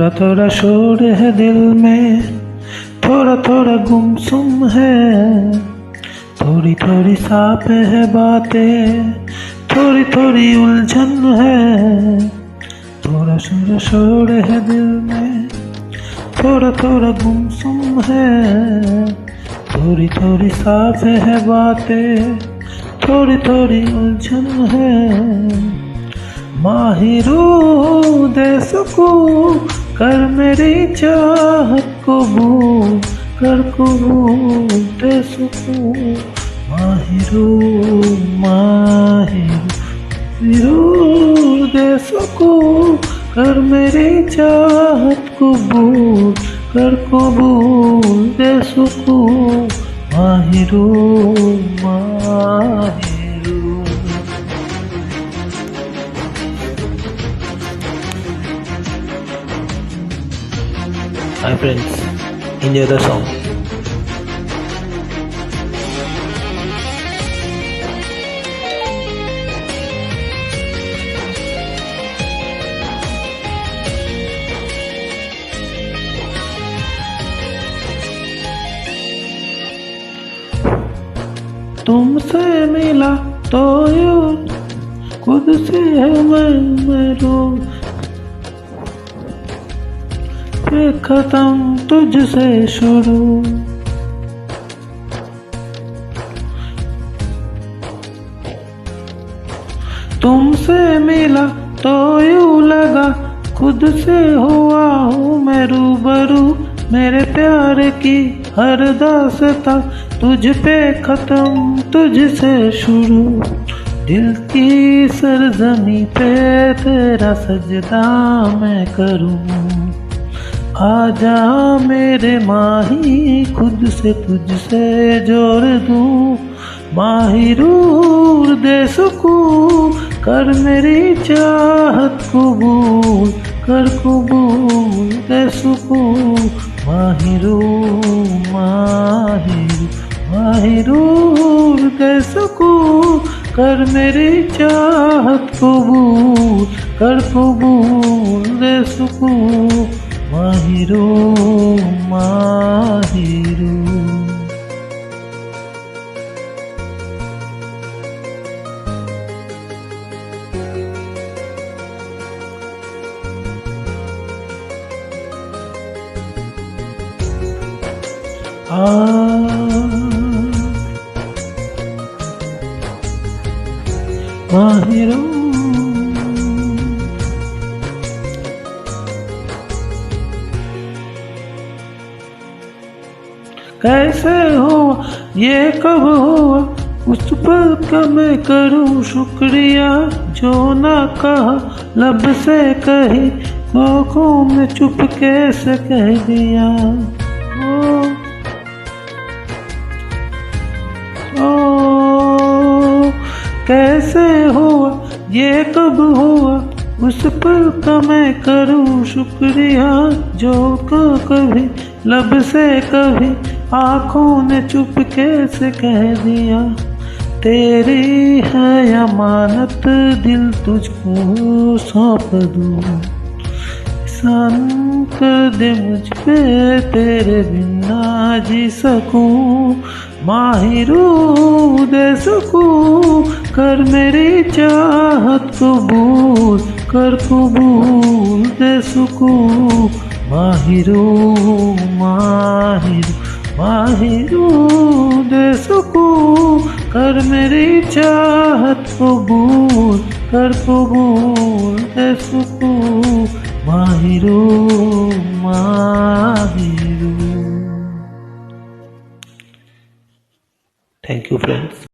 थोड़ा थोड़ा शोर है दिल में, थोड़ा थोड़ा गुमसुम है, थोड़ी थोड़ी साफ है बातें, थोड़ी थोड़ी उलझन है। थोड़ा थोड़ा शोर है दिल में, थोड़ा थोड़ा गुमसुम है, थोड़ी थोड़ी साफ है बातें, थोड़ी थोड़ी उलझन है। माहिरू दे सकूं कर मेरी चाहत कबूल, कर कबूल दे सकूं। माहिरू माहिरू दे सकूं कर मेरी चाहत कबूल, कर कबूल दे सकूं। Mahiru Mahiru. Hi friends, enjoy the song. तुमसे मिला तो यूं खुद से है मैं फिर खत्म तुझसे शुरू। तुमसे मिला तो यूं लगा खुद से हुआ हूँ मैं रूबरू। मेरे प्यार की हर दास्तां तुझ पे खत्म तुझसे शुरू। दिल की सरजमी पे तेरा सजदा मैं करूँ। आजा मेरे माही खुद से तुझसे जोड़ दूँ। माहिरूर दे सकूं कर मेरी चाहत कबूल, कर कबूल दे सकूं। माहिरूर माहिरूर दे सकूं कर मेरी चाहत कबूल, कर कबूल दे सकूं। माहिरूर माहिरूर। माहिरूर। कैसे हुआ ये कब हुआ उस पल का मैं करूं शुक्रिया। जो ना कहा लब से कही आँखों में चुपके से कह दिया। ओ कैसे हुआ ये कब हुआ उस पल का मैं करूं शुक्रिया। जो कभी लब से कभी आँखों ने चुपके से कह दिया। तेरी है अमानत दिल तुझको सौंप दूं। एहसान कर दे मुझ पे तेरे बिना जी सकूं। माहिरूर दे सकूं कर मेरी चाहत कबूल, कर कबूल दे सकूं। माहिरूर माहिरूर दे सकूं कर मेरी चाहत कबूल, कर कबूल दे सकूं। माहिरूर माहिरूर। Thank you friends.